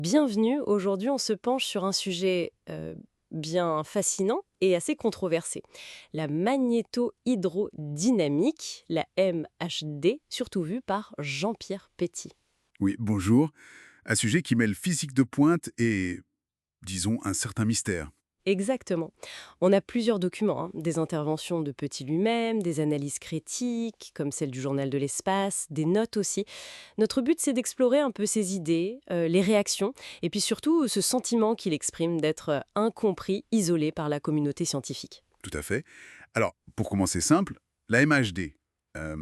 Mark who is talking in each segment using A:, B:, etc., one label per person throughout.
A: Bienvenue, aujourd'hui on se penche sur un sujet bien fascinant et assez controversé. La magnéto-hydrodynamique, la MHD, surtout vue par Jean-Pierre Petit.
B: Oui, bonjour. Un sujet qui mêle physique de pointe et, disons, un certain mystère.
A: Exactement. On a plusieurs documents, hein, des interventions de Petit lui-même, des analyses critiques, comme celle du journal de l'espace, des notes aussi. Notre but, c'est d'explorer un peu ses idées, les réactions, et puis surtout ce sentiment qu'il exprime d'être incompris, isolé par la communauté scientifique.
B: Tout à fait. Alors, pour commencer simple, la MHD, euh,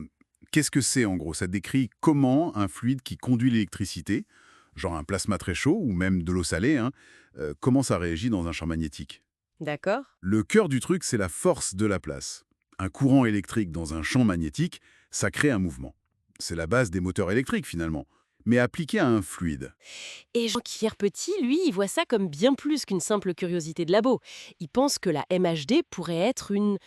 B: qu'est-ce que c'est en gros? Ça décrit comment un fluide qui conduit l'électricité, genre un plasma très chaud ou même de l'eau salée, hein, comment ça réagit dans un champ magnétique.
A: D'accord?
B: Le cœur du truc, c'est la force de la place. Un courant électrique dans un champ magnétique, ça crée un mouvement. C'est la base des moteurs électriques finalement, mais appliqué à un fluide.
A: Et Jean-Pierre Petit, lui, il voit ça comme bien plus qu'une simple curiosité de labo. Il pense que la MHD pourrait être une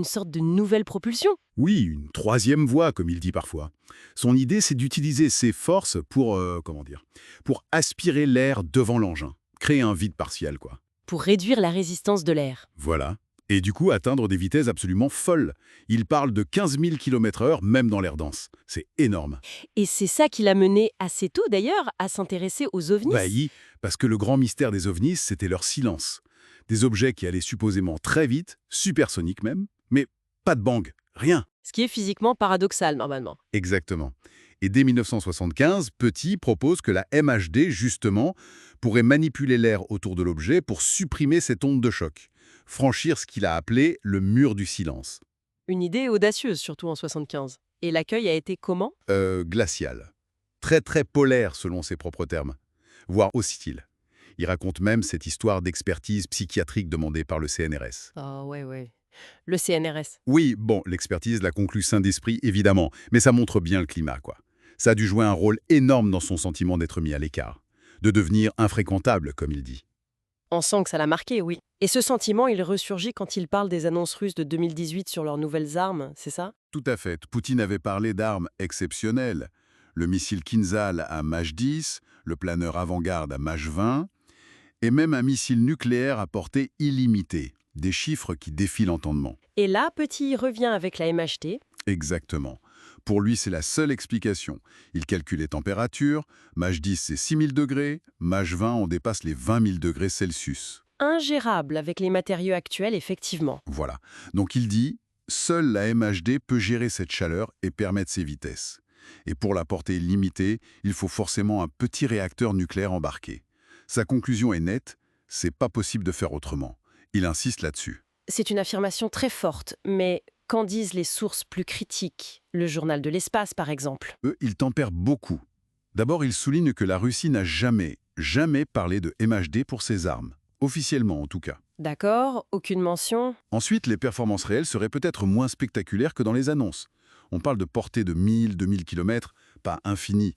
A: sorte de nouvelle propulsion.
B: Oui, une troisième voie, comme il dit parfois. Son idée, c'est d'utiliser ses forces pour, comment dire, pour aspirer l'air devant l'engin. Créer un vide partiel, quoi.
A: Pour réduire la résistance de l'air.
B: Voilà. Et du coup, atteindre des vitesses absolument folles. Il parle de 15 000 km/h, même dans l'air dense. C'est énorme.
A: Et c'est ça qui l'a mené assez tôt d'ailleurs à s'intéresser aux
B: Bah
A: ovnis.
B: oui, parce que le grand mystère des ovnis, c'était leur silence. Des objets qui allaient supposément très vite, supersoniques même, mais pas de bang, rien.
A: Ce qui est physiquement paradoxal normalement.
B: Exactement. Et dès 1975, Petit propose que la MHD, justement, pourrait manipuler l'air autour de l'objet pour supprimer cette onde de choc, franchir ce qu'il a appelé le mur du silence.
A: Une idée audacieuse, surtout en 75. Et l'accueil a été comment?
B: Glacial. Très très polaire selon ses propres termes, voire hostile. Il raconte même cette histoire d'expertise psychiatrique demandée par le CNRS.
A: Ah ouais, ouais. Le CNRS.
B: Oui, bon, l'expertise la conclut sain d'esprit, évidemment, mais ça montre bien le climat, quoi. Ça a dû jouer un rôle énorme dans son sentiment d'être mis à l'écart, de devenir infréquentable, comme il dit.
A: On sent que ça l'a marqué, oui. Et ce sentiment, il ressurgit quand il parle des annonces russes de 2018 sur leurs nouvelles armes, c'est ça?
B: Tout à fait. Poutine avait parlé d'armes exceptionnelles. Le missile Kinzhal à Mach 10, le planeur avant-garde à Mach 20, et même un missile nucléaire à portée illimitée. Des chiffres qui défient l'entendement.
A: Et là, Petit revient avec la MHT.
B: Exactement. Pour lui, c'est la seule explication. Il calcule les températures. Mach 10, c'est 6000 degrés. Mach 20, on dépasse les 20 000 degrés Celsius.
A: Ingérable avec les matériaux actuels, effectivement.
B: Voilà. Donc il dit, seule la MHD peut gérer cette chaleur et permettre ces vitesses. Et pour la portée limitée, il faut forcément un petit réacteur nucléaire embarqué. Sa conclusion est nette, c'est pas possible de faire autrement. Il insiste là-dessus.
A: C'est une affirmation très forte, mais qu'en disent les sources plus critiques? Le journal de l'espace, par exemple.
B: Eux, ils tempèrent beaucoup. D'abord, ils soulignent que la Russie n'a jamais, jamais parlé de MHD pour ses armes. Officiellement, en tout cas.
A: D'accord, aucune mention.
B: Ensuite, les performances réelles seraient peut-être moins spectaculaires que dans les annonces. On parle de portée de 1000-2000 km, pas infini.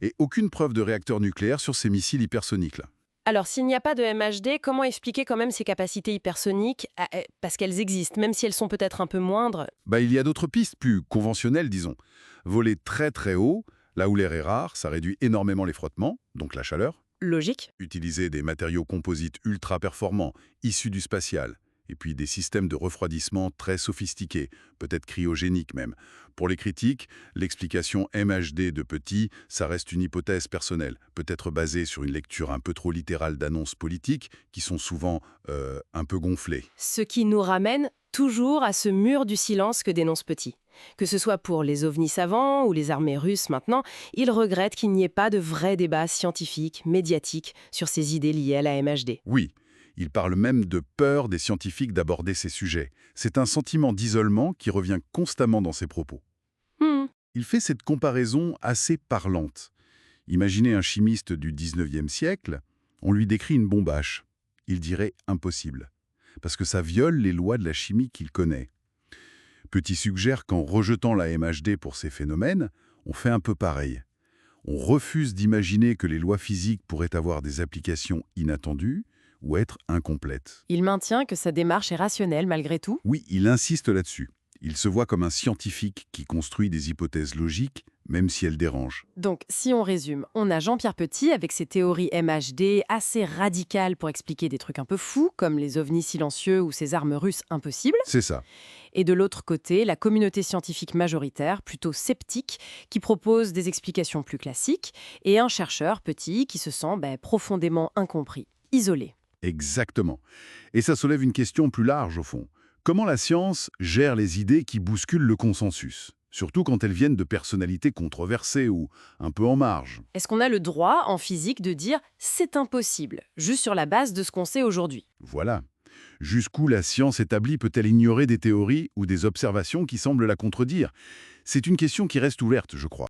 B: Et aucune preuve de réacteur nucléaire sur ces missiles hypersoniques là.
A: Alors, s'il n'y a pas de MHD, comment expliquer quand même ces capacités hypersoniques? Parce qu'elles existent, même si elles sont peut-être un peu moindres.
B: Bah, il y a d'autres pistes plus conventionnelles, disons. Voler très très haut, là où l'air est rare, ça réduit énormément les frottements, donc la chaleur.
A: Logique.
B: Utiliser des matériaux composites ultra performants, issus du spatial, et puis des systèmes de refroidissement très sophistiqués, peut-être cryogéniques même. Pour les critiques, l'explication MHD de Petit, ça reste une hypothèse personnelle, peut-être basée sur une lecture un peu trop littérale d'annonces politiques qui sont souvent un peu gonflées.
A: Ce qui nous ramène toujours à ce mur du silence que dénonce Petit. Que ce soit pour les ovnis savants ou les armées russes maintenant, il regrette qu'il n'y ait pas de vrai débat scientifique, médiatique, sur ces idées liées à la MHD.
B: Oui, il parle même de peur des scientifiques d'aborder ces sujets. C'est un sentiment d'isolement qui revient constamment dans ses propos.
A: Hmm.
B: Il fait cette comparaison assez parlante. Imaginez un chimiste du 19e siècle, on lui décrit une bombache. Il dirait impossible, parce que ça viole les lois de la chimie qu'il connaît. Petit suggère qu'en rejetant la MHD pour ces phénomènes, on fait un peu pareil. On refuse d'imaginer que les lois physiques pourraient avoir des applications inattendues ou être incomplètes.
A: Il maintient que sa démarche est rationnelle malgré tout.
B: Oui, il insiste là-dessus. Il se voit comme un scientifique qui construit des hypothèses logiques, même si elles dérangent.
A: Donc, si on résume, on a Jean-Pierre Petit avec ses théories MHD assez radicales pour expliquer des trucs un peu fous, comme les ovnis silencieux ou ces armes russes impossibles.
B: C'est ça.
A: Et de l'autre côté, la communauté scientifique majoritaire, plutôt sceptique, qui propose des explications plus classiques, et un chercheur Petit qui se sent profondément incompris, isolé.
B: Exactement. Et ça soulève une question plus large, au fond. Comment la science gère les idées qui bousculent le consensus? Surtout quand elles viennent de personnalités controversées ou un peu en marge.
A: Est-ce qu'on a le droit, en physique, de dire «c'est impossible», juste sur la base de ce qu'on sait aujourd'hui?
B: Voilà. Jusqu'où la science établie peut-elle ignorer des théories ou des observations qui semblent la contredire? C'est une question qui reste ouverte, je crois.